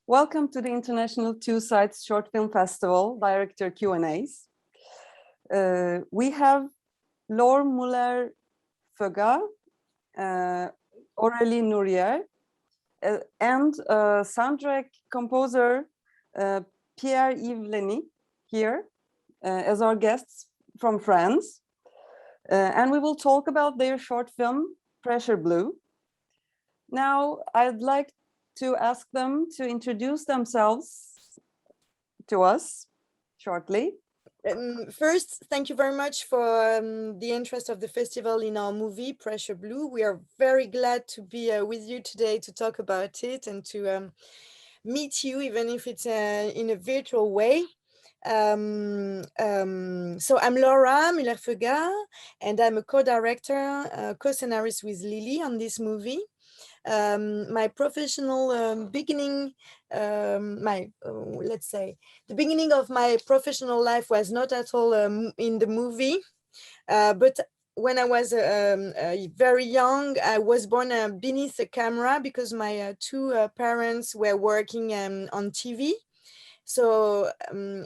Welcome to the International Two Sides Short Film Festival Director Q&As. We have Laure Muller-Feugat, Aurélie Nourier, and soundtrack composer Pierre-Yves Lenny here as our guests from France. And we will talk about their short film, Pressure Blue. Now, I'd like to ask them to introduce themselves to us shortly. First, thank you very much for the interest of the festival in our movie, Pressure Blue. We are very glad to be with you today to talk about it and to meet you, even if it's in a virtual way. So I'm Laura Muller-Feugat, and I'm a co-director, co-scenarist with Lily on this movie. My professional beginning, let's say, the beginning of my professional life was not at all in the movie, but when I was very young, I was born beneath the camera because my two parents were working on TV. So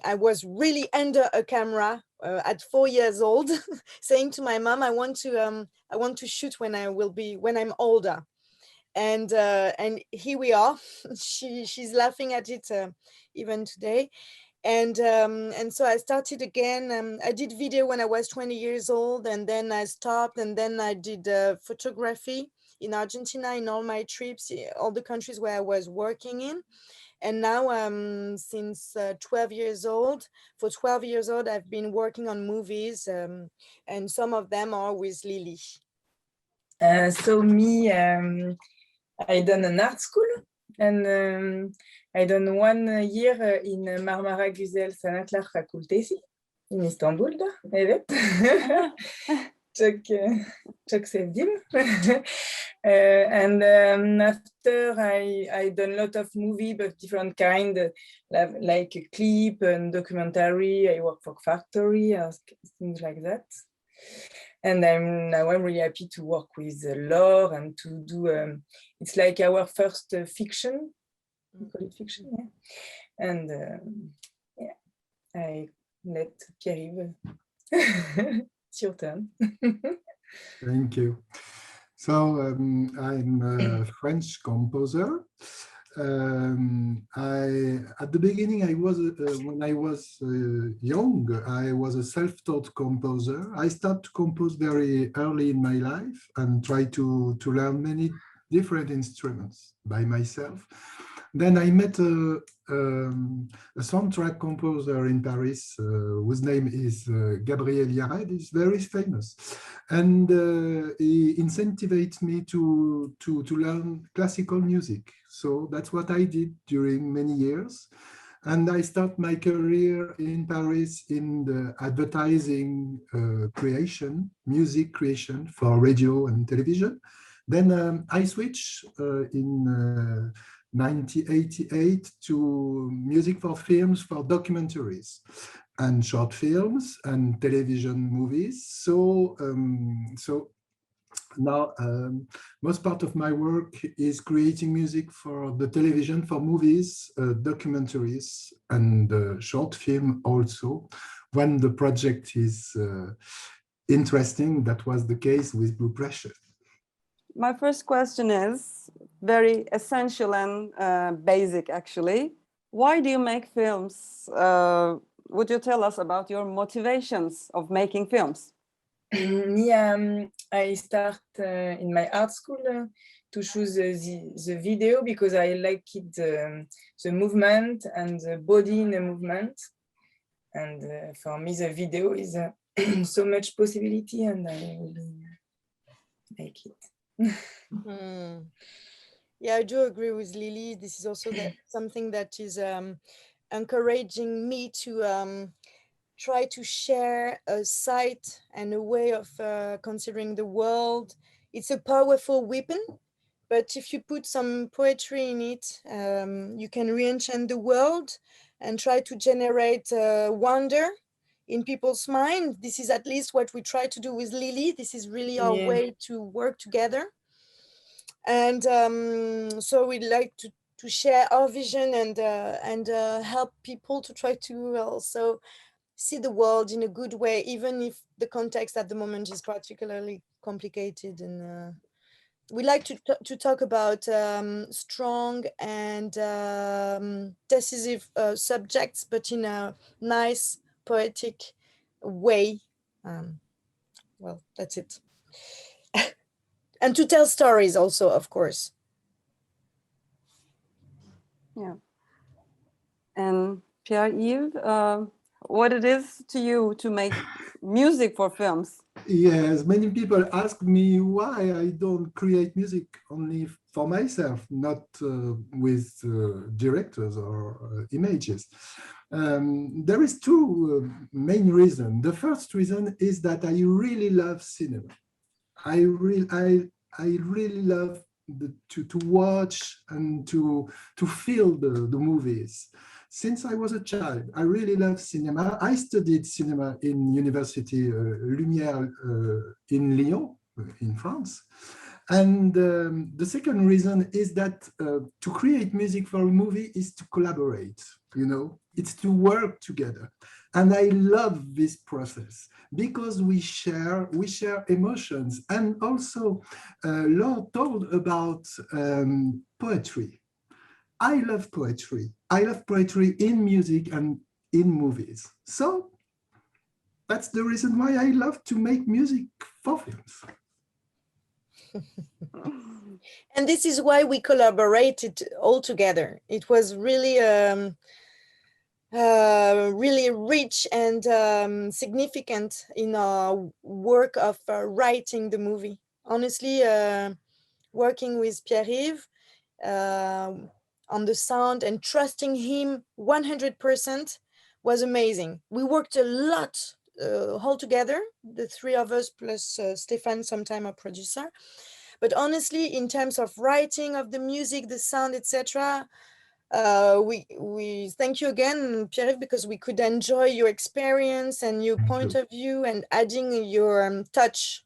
I was really under a camera at 4 years old, saying to my mom, I want to shoot when I'm older. And here we are. She's laughing at it even today. And so I started again. I did video when I was 20 years old, and then I stopped, and then I did photography in Argentina, in all my trips, all the countries where I was working in. And now since 12 years old, for 12 years old, I've been working on movies, and some of them are with Lily. So me, I done an art school, and I done 1 year in Marmara Güzel Sanatlar Fakültesi in Istanbul, evet. Çok sevdim. And after I done a lot of movie, but different kind, like a clip and documentary. I work for Factory, things like that. And now I'm really happy to work with Laure and to do, it's like our first fiction, we call it fiction, yeah. And yeah, I let Pierre-Yves, it's your turn. Thank you. So I'm a French composer. At the beginning, when I was young, I was a self-taught composer. I started to compose very early in my life and try to learn many different instruments by myself. Then I met a soundtrack composer in Paris whose name is Gabriel Yared. He's very famous, and he incentivized me to learn classical music. So that's what I did during many years. And I started my career in Paris in the advertising creation, music creation for radio and television. Then I switched in 1988 to music for films, for documentaries and short films and television movies. So now most part of my work is creating music for the television, for movies, documentaries, and short film also, when the project is interesting. That was the case with Blue Pressure. My first question is very essential and basic, actually. Why do you make films? Would you tell us about your motivations of making films? I start in my art school to choose the video because I like it, the movement and the body in the movement. And for me, the video is so much possibility, and I really like it. Yeah, I do agree with Lily. This is also something that is encouraging me to try to share a sight and a way of considering the world. It's a powerful weapon, but if you put some poetry in it, you can re-enchant the world and try to generate wonder in people's mind. This is at least what we try to do with Lily. This is really our way to work together. And so we like to share our vision and help people to try to also see the world in a good way, even if the context at the moment is particularly complicated. And we like to talk about strong and decisive subjects, but in a nice, poetic way. Well, that's it. And to tell stories also, of course. Yeah. And Pierre-Yves, what it is to you to make music for films? Yes, many people ask me why I don't create music only for myself, not with directors or images. There is two main reasons. The first reason is that I really love cinema. I really love to watch and to feel the movies. Since I was a child, I really love cinema. I studied cinema in University Lumière in Lyon, in France. And the second reason is that to create music for a movie is to collaborate, you know, it's to work together. And I love this process because we share emotions. And also, Laure told about poetry. I love poetry. I love poetry in music and in movies. So that's the reason why I love to make music for films. And this is why we collaborated all together. It was really really rich and significant in our work of writing the movie. Honestly, working with Pierre-Yves on the sound and trusting him 100% was amazing. We worked a lot all together, the three of us plus Stéphane, sometime our producer. But honestly, in terms of writing of the music, the sound, etc., we thank you again, Pierre, because we could enjoy your experience and your point of view and adding your touch.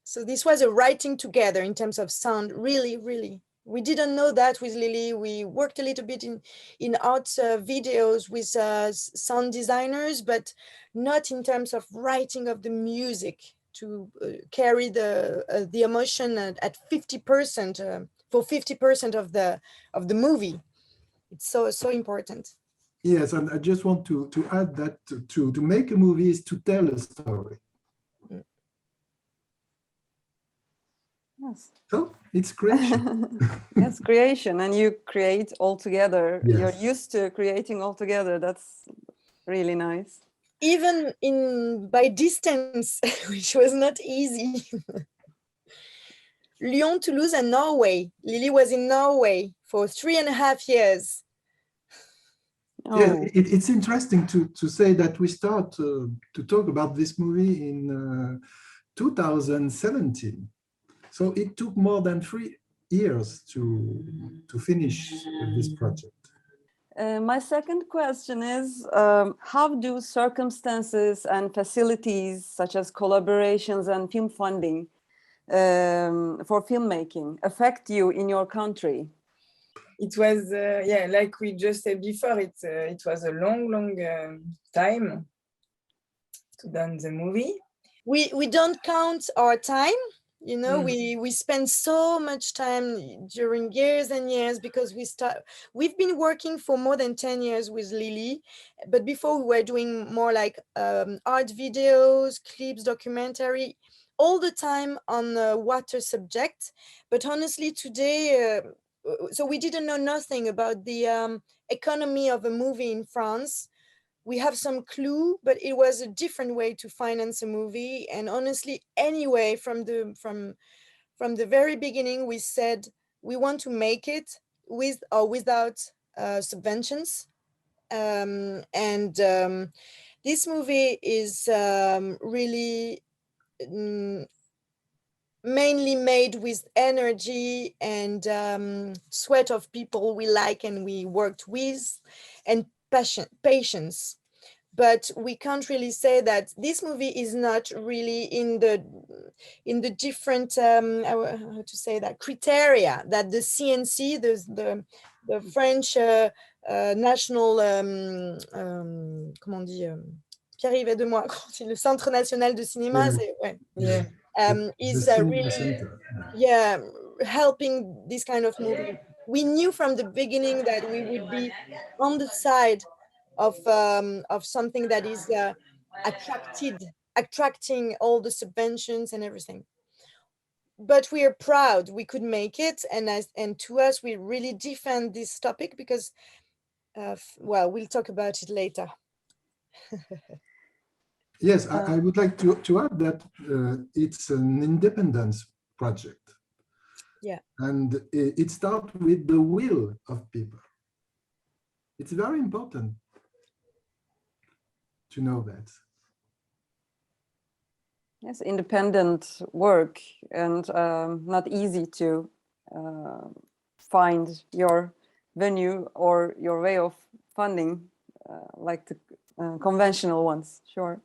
So this was a writing together in terms of sound, really, really. We didn't know that with Lily. We worked a little bit in art videos with sound designers, but not in terms of writing of the music to carry the emotion at 50%. For 50% of the movie. It's so important. Yes, and I just want to add that to make a movie is to tell a story. Yes. So it's creation. Yes, creation, and you create all together. Yes. You're used to creating all together. That's really nice. Even by distance, which was not easy. Lyon, Toulouse, and Norway. Lily was in Norway for 3.5 years. Oh. Yeah, it's interesting to say that we start to talk about this movie in 2017. So it took more than 3 years to finish this project. My second question is, how do circumstances and facilities such as collaborations and film funding for filmmaking affect you in your country? It was, yeah, like we just said before, it was a long time to done the movie. We don't count our time. You know, we spend so much time during years and years because we've been working for more than 10 years with Lily, but before we were doing more like art videos, clips, documentary, all the time on the water subject. But honestly, today, so we didn't know nothing about the economy of a movie in France. We have some clue, but it was a different way to finance a movie. And honestly, anyway, from the very beginning, we said we want to make it with or without subventions. This movie is really mainly made with energy and sweat of people we like and we worked with, and patience. but we can't really say that this movie is not really in the different how to say that criteria that the CNC, the French national comment on dit Pierre-Yves aide-moi, le Centre National de Cinéma, Yeah. c'est, ouais. Yeah. Is cinema really center. yeah helping this kind of movie. We knew from the beginning that we would be on the side of something that is attracting all the subventions and everything. But we are proud we could make it, and to us we really defend this topic because well, we'll talk about it later. Yes, I would like to add that it's an independence project. Yeah. And it starts with the will of people. It's very important to know that. Yes, independent work, and not easy to find your venue or your way of funding like the conventional ones, sure.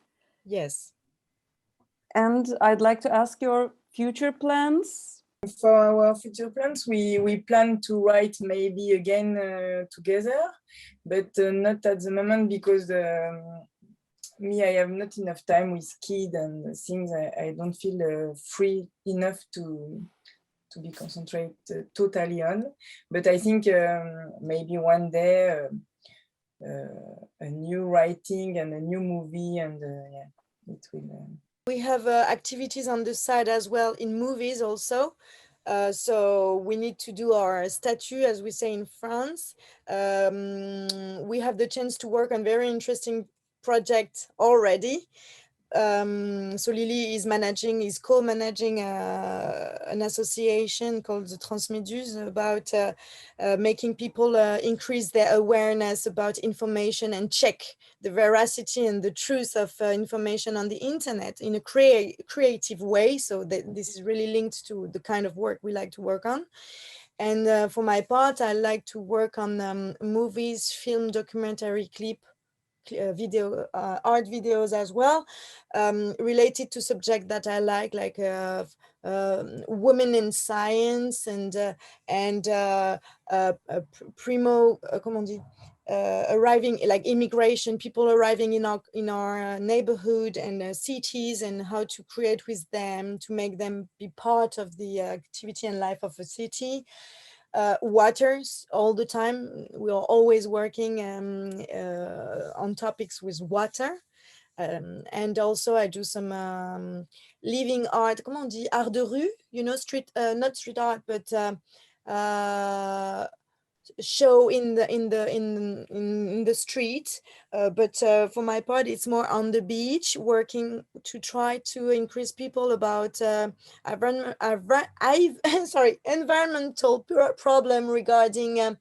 Yes. And I'd like to ask your future plans. For our future plans, we plan to write maybe again together, but not at the moment because me, I have not enough time with kids and things. I don't feel free enough to be concentrated totally on. But I think maybe one day a new writing and a new movie, and yeah, it will. We have activities on the side as well in movies also. So we need to do our statue, as we say in France. We have the chance to work on very interesting projects already. So Lily is co-managing an association called the Transméduse about making people increase their awareness about information and check the veracity and the truth of information on the internet in a creative way. So this is really linked to the kind of work we like to work on. And for my part, I like to work on movies, film, documentary, clip, video, art videos as well, related to subject that I like women in science and primo, comment on dit, arriving, like immigration, people arriving in our neighborhood and cities, and how to create with them to make them be part of the activity and life of a city. Waters all the time. We are always working on topics with water. And also I do some living art, comment on dit, art de rue, you know, street, not street art, but show in the street, but for my part it's more on the beach, working to try to increase people about environmental problem regarding you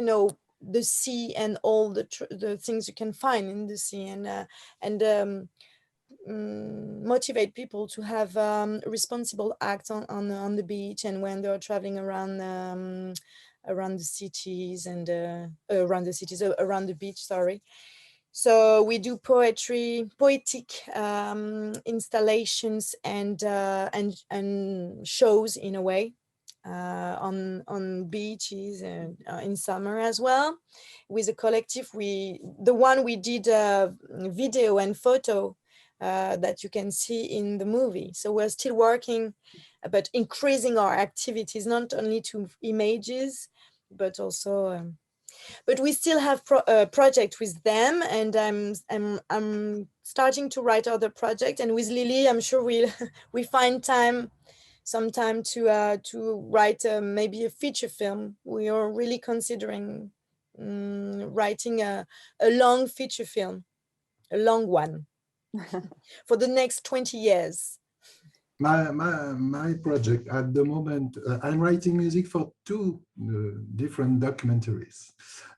know, the sea and all the things you can find in the sea, and motivate people to have responsible acts on the beach and when they're traveling around the cities and around the beach, sorry. So we do poetic installations and shows in a way on beaches and in summer as well. With a collective, the one we did video and photo that you can see in the movie. So we're still working about increasing our activities, not only to images, but also, but we still have project with them, and I'm starting to write other projects, and with Lily, I'm sure we find some time to write maybe a feature film. We are really considering writing a long feature film, a long one. For the next 20 years. My project at the moment, I'm writing music for two different documentaries.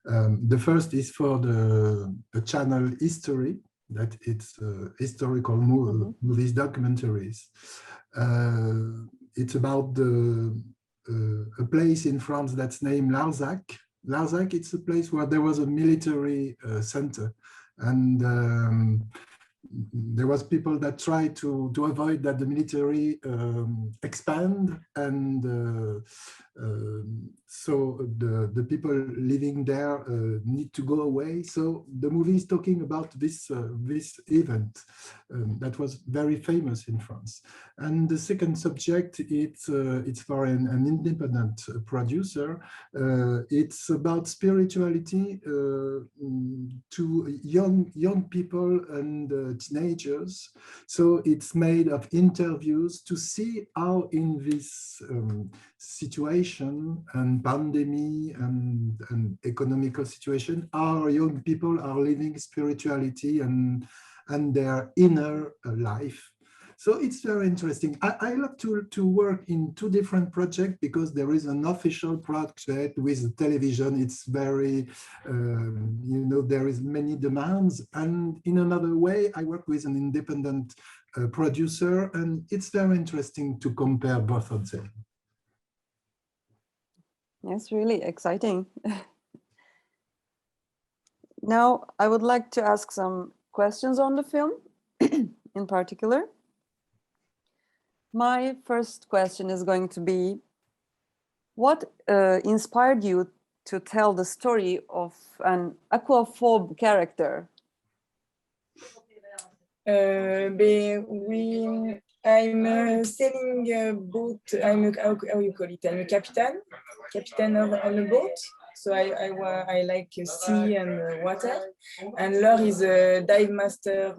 The first is for the channel History, that it's historical movies, documentaries. It's about a place in France that's named Larzac, Larzac, it's a place where there was a military center, and there was people that tried to avoid that the military expand, and so the people living there need to go away. So the movie is talking about this this event that was very famous in France. And the second subject, it's for an independent producer. It's about spirituality to young people and teenagers. So it's made of interviews to see how in this situation and pandemic and economical situation, our young people are living spirituality and their inner life. So it's very interesting. I love to work in two different projects because there is an official project with television. It's very, you know, there is many demands. And in another way, I work with an independent producer, and it's very interesting to compare both of them. Yes, really exciting. Now, I would like to ask some questions on the film in particular. My first question is going to be, what inspired you to tell the story of an aquaphobe character? I'm sailing a boat. How you call it? I'm a captain on a boat. So I like sea and water. And Laure is a dive master,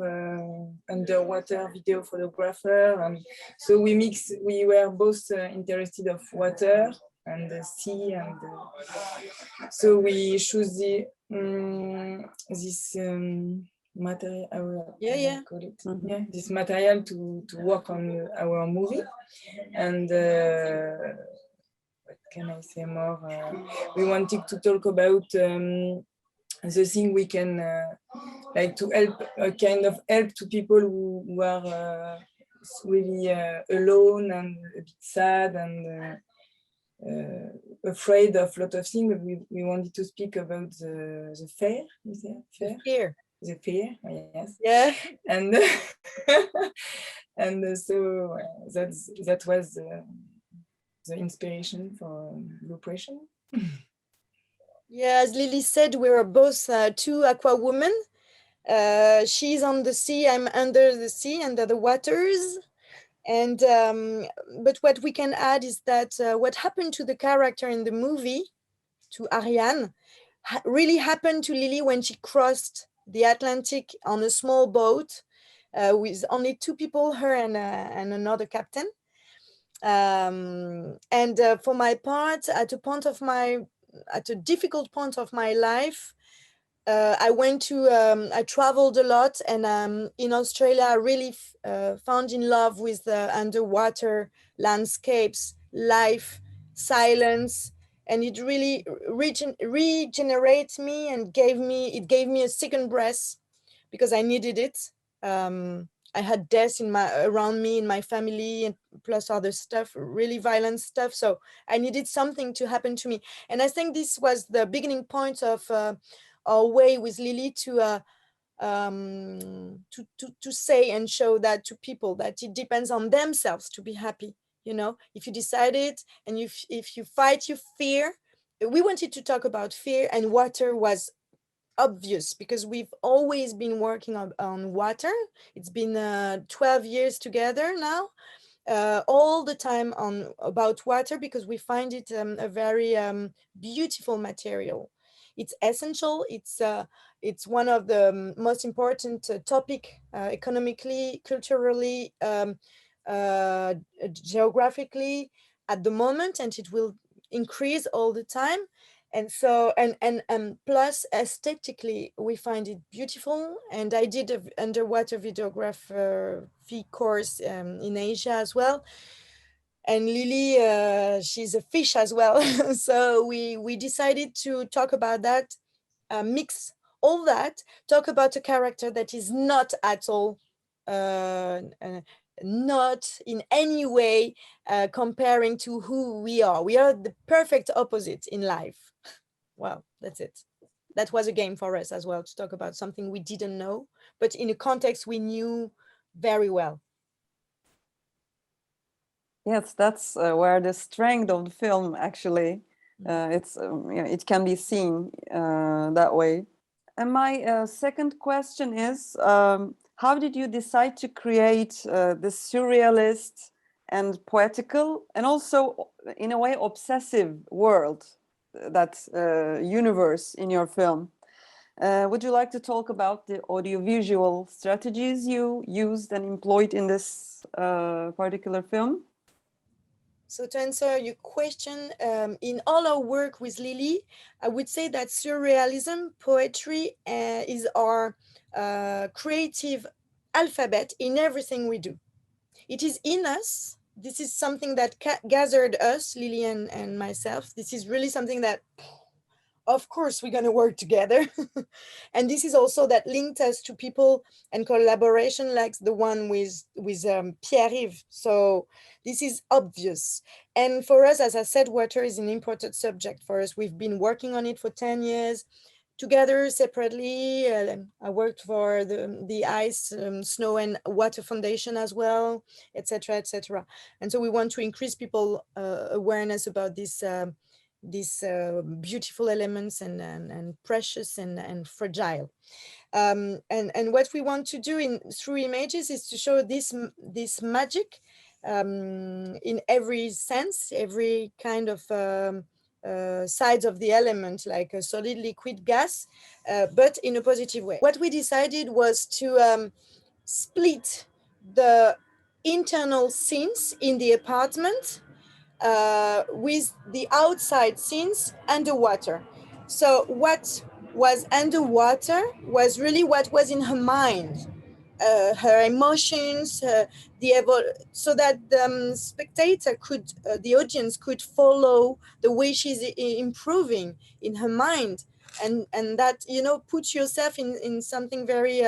underwater video photographer. And so we were both interested of water and the sea. And so we choose this material, call it. Mm-hmm. Yeah, this material to work on our movie. And what can I say more? We wanted to talk about the thing we can like to help, a kind of help to people who are really alone and a bit sad and afraid of a lot of things. We wanted to speak about the fear. Is it fear? Here. The fear, yes. Yeah. And and so that was the inspiration for Bluepression. Yeah, as Lily said, we are both two aqua women. She's on the sea, I'm under the sea, under the waters. And but what we can add is that what happened to the character in the movie, to Ariane, really happened to Lily when she crossed the Atlantic on a small boat with only two people, her and another captain. And for my part, at a difficult point of my life, I traveled a lot, and in Australia, I really found in love with the underwater landscapes, life, silence, and it really regenerates me and gave me a second breath because I needed it. I had death around me in my family, and plus other stuff, really violent stuff. So I needed something to happen to me, and I think this was the beginning point of our way with Lily to say and show that to people, that it depends on themselves to be happy. You know, if you decide it and if you fight your fear. We wanted to talk about fear, and water was obvious because we've always been working on water. It's been 12 years together now, all the time about water, because we find it a very beautiful material. It's essential. It's one of the most important topic economically, culturally, geographically at the moment, and it will increase all the time. And so, and plus aesthetically, we find it beautiful. And I did an underwater videography course in Asia as well. And Lily, she's a fish as well. So we decided to talk about that, mix all that, talk about a character that is not at all, not in any way comparing to who we are. We are the perfect opposite in life. well, that's it. That was a game for us as well, to talk about something we didn't know, but in a context we knew very well. Yes, that's where the strength of the film actually, it can be seen that way. And my second question is, how did you decide to create this surrealist and poetical and also in a way obsessive world, that universe in your film? Would you like to talk about the audiovisual strategies you used and employed in this particular film? So to answer your question, in all our work with Lily, I would say that surrealism, poetry is our creative alphabet in everything we do. It is in us. This is something that gathered us, Lily and myself. This is really something that, of course, we're going to work together. And this is also that linked us to people and collaboration like the one with Pierre-Yves. So this is obvious. And for us, as I said, water is an important subject for us. We've been working on it for 10 years together, separately. I worked for the Ice, Snow and Water Foundation as well, etc., etc. And so we want to increase people awareness about these beautiful elements and precious and fragile. And what we want to do through images is to show this magic in every sense, every kind of sides of the element, like a solid, liquid, gas, but in a positive way. What we decided was to split the internal scenes in the apartment with the outside scenes underwater. So what was underwater was really what was in her mind, her emotions, so that the spectator could, the audience could follow the way she's improving in her mind, and that, you know, put yourself in something very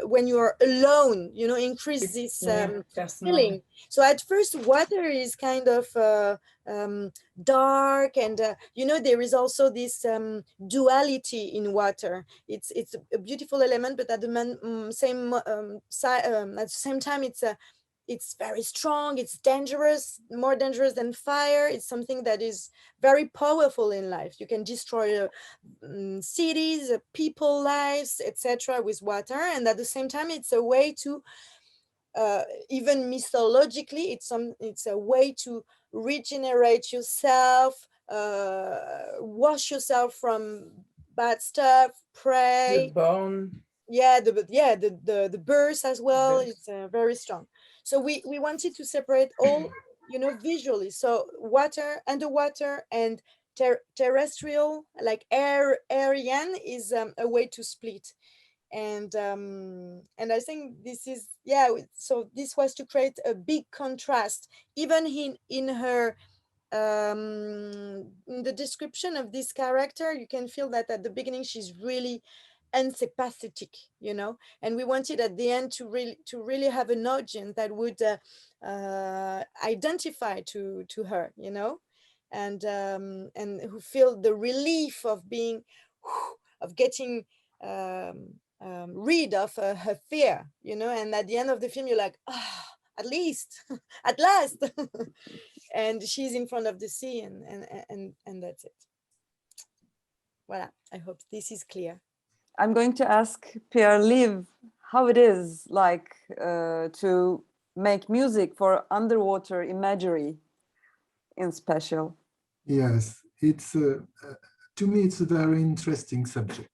when you are alone, you know, increase this feeling. So at first, water is kind of dark, and you know, there is also this duality in water. It's a beautiful element, but at the same time, it's very strong. It's dangerous, more dangerous than fire. It's something that is very powerful in life. You can destroy cities, people lives, etc. with water. And at the same time, it's a way to, even mythologically, it's a way to regenerate yourself, wash yourself from bad stuff, pray. The bone. Yeah, the birth as well. It's very strong. So we wanted to separate all, you know, visually. So water, underwater, and terrestrial, like aerian, is a way to split. And I think this is, yeah, so this was to create a big contrast, even in her in the description of this character. You can feel that at the beginning she's really unsympathetic, you know, and we wanted at the end to really have an audience that would identify to her, you know, and who feel the relief of being, of getting rid of her fear, you know. And at the end of the film, you're like, ah, at least, at last. And she's in front of the sea, and that's it. Voilà, I hope this is clear. I'm going to ask Pierre-Yves how it is like to make music for underwater imagery in special. Yes, it's to me it's a very interesting subject,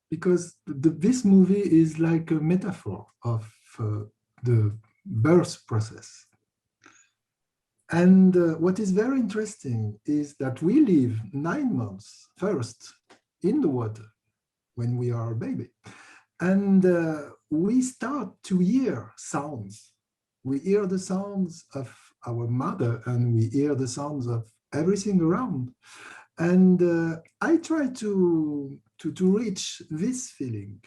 because this movie is like a metaphor of the birth process. And what is very interesting is that we live 9 months first in the water when we are a baby. And we start to hear sounds. We hear the sounds of our mother, and we hear the sounds of everything around. And I try to reach this feeling.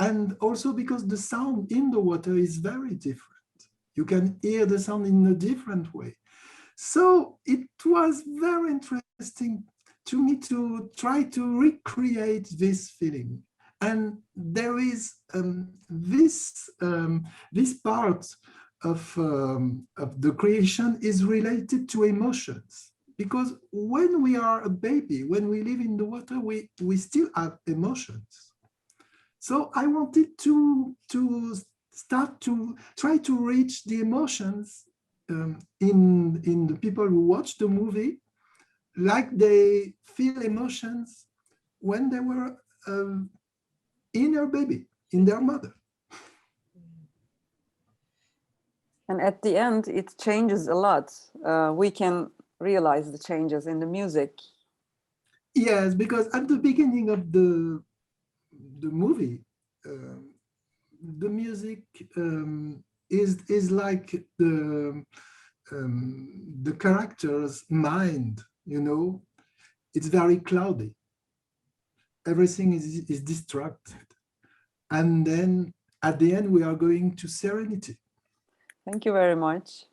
And also because the sound in the water is very different. You can hear the sound in a different way. So it was very interesting to me to try to recreate this feeling. And there is this part of the creation is related to emotions. Because when we are a baby, when we live in the water, we still have emotions. So I wanted to start to try to reach the emotions in the people who watch the movie, like they feel emotions when they were in their baby, in their mother. And at the end, it changes a lot. We can realize the changes in the music. Yes, because at the beginning of the movie, the music is like the character's mind, you know, it's very cloudy. Everything is distracted. And then at the end, we are going to serenity. Thank you very much.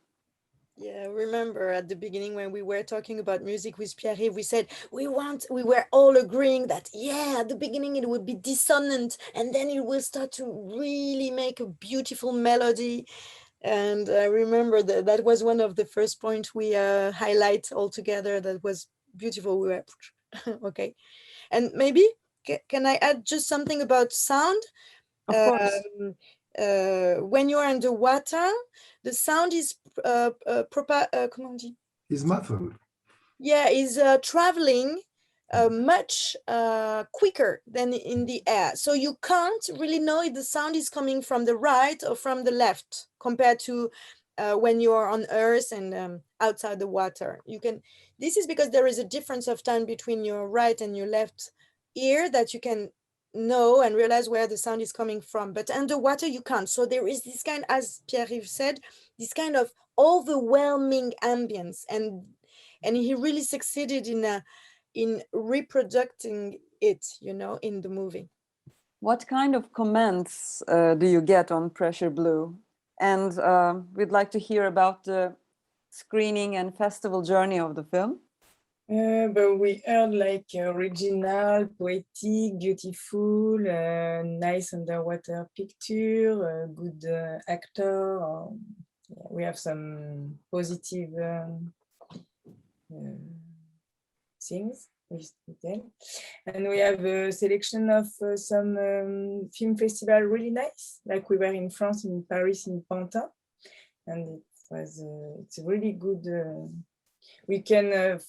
Yeah, remember at the beginning when we were talking about music with Pierre-Yves, we said we were all agreeing that, yeah, at the beginning it would be dissonant and then it will start to really make a beautiful melody. And I remember that was one of the first points we highlight all together. That was beautiful. We were okay. And maybe can I add just something about sound? Of course. When you're underwater, the sound is comment on dit? Is muffled. Yeah, is traveling much quicker than in the air. So you can't really know if the sound is coming from the right or from the left compared to when you're on Earth and outside the water. This is because there is a difference of time between your right and your left ear that you can know and realize where the sound is coming from. But underwater, you can't. So there is this kind, as Pierre-Yves said, this kind of overwhelming ambience. And he really succeeded in reproducing it, you know, in the movie. What kind of comments do you get on Pressure Blue? And we'd like to hear about the screening and festival journey of the film. But we heard like original, poetic, beautiful, nice underwater picture, good actor. We have some positive things with them. And we have a selection of some film festival really nice, like we were in France, in Paris, in Pantin. And it's a really good, we can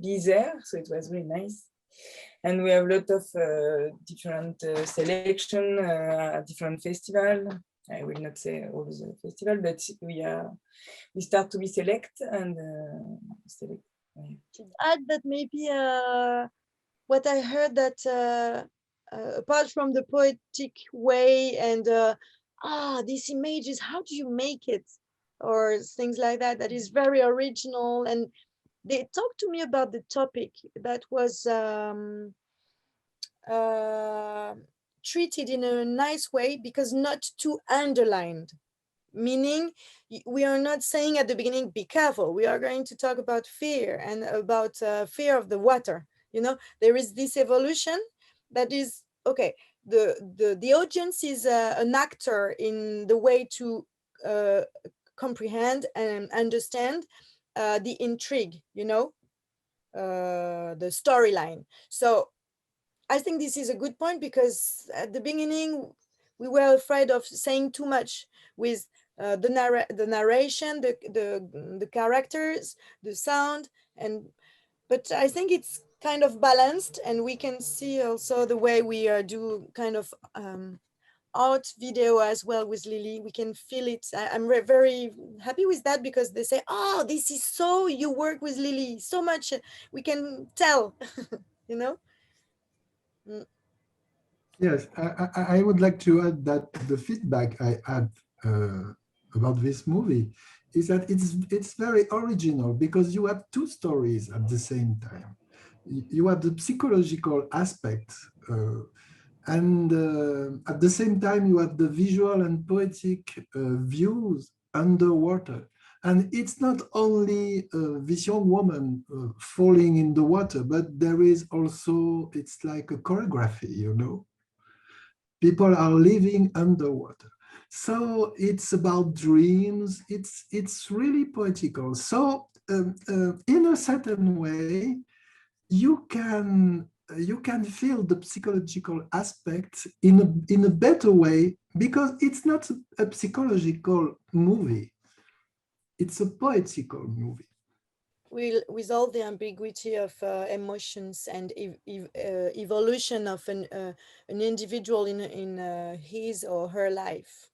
be there, so it was really nice. And we have a lot of different selection, different festival. I will not say all the festival, but we start to be select and select. To add that maybe what I heard that apart from the poetic way and these images, how do you make it? Or things like that, that is very original. And they talked to me about the topic that was treated in a nice way because not too underlined. Meaning we are not saying at the beginning, be careful. We are going to talk about fear and about fear of the water. You know, there is this evolution that is, okay, the audience is an actor in the way to comprehend and understand the intrigue, you know, the storyline. So I think this is a good point because at the beginning we were afraid of saying too much with the narration, the characters, the sound, but I think it's kind of balanced, and we can see also the way we do kind of art video as well with Lily. We can feel it. I'm very happy with that because they say, oh, this is so, you work with Lily so much. We can tell, you know? Yes, I would like to add that the feedback I had about this movie is that it's very original because you have two stories at the same time. You have the psychological aspect and at the same time you have the visual and poetic views underwater. And it's not only this young woman falling in the water, but there is also, it's like a choreography, you know? People are living underwater. So it's about dreams. It's really poetical. So in a certain way, you can feel the psychological aspects in a better way, because it's not a psychological movie. It's a poetical movie. With all the ambiguity of emotions and evolution of an individual in his or her life.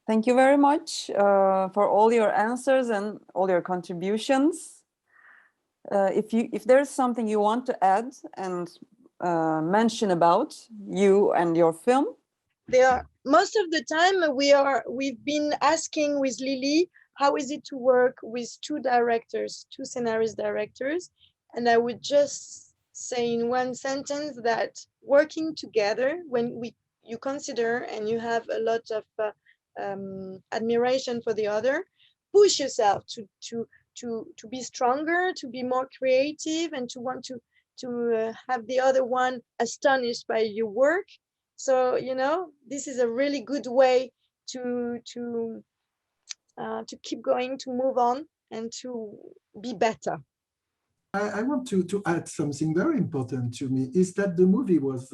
Thank you very much for all your answers and all your contributions. If there's something you want to add and mention about you and your film. Most of the time we've been asking with Lily, how is it to work with two scenarist directors? And I would just say in one sentence that working together, when you consider and you have a lot of admiration for the other, push yourself to be stronger, to be more creative, and to want to have the other one astonished by your work. So, you know, this is a really good way to keep going, to move on, and to be better. I want to add something very important to me, is that the movie was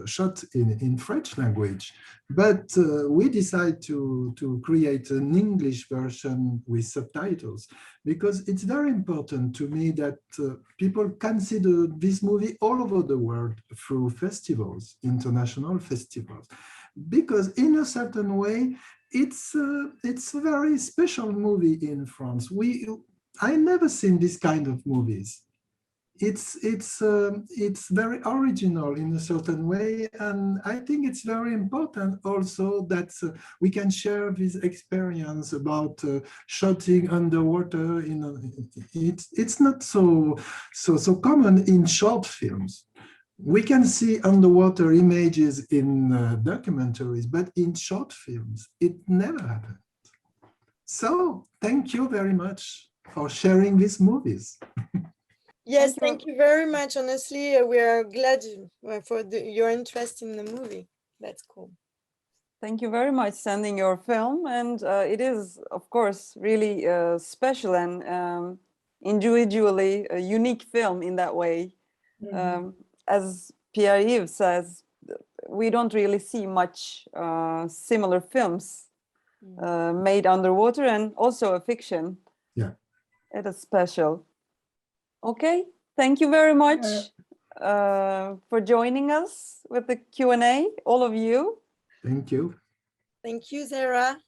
shot in French language, but we decided to create an English version with subtitles, because it's very important to me that people consider this movie all over the world through festivals, international festivals, because in a certain way, it's a very special movie in France. I never seen this kind of movies. It's very original in a certain way, and I think it's very important also that we can share this experience about shooting underwater. It's not so common in short films. We can see underwater images in documentaries, but in short films, it never happened. So thank you very much for sharing these movies. Yes, thank you very much. Honestly, we are glad for your interest in the movie. That's cool. Thank you very much sending your film, and it is, of course, really special and individually a unique film in that way. As Pierre-Yves says, we don't really see much similar films made underwater, and also a fiction. Yeah. It is special. Okay, thank you very much for joining us with the Q&A, all of you. Thank you. Thank you, Zara.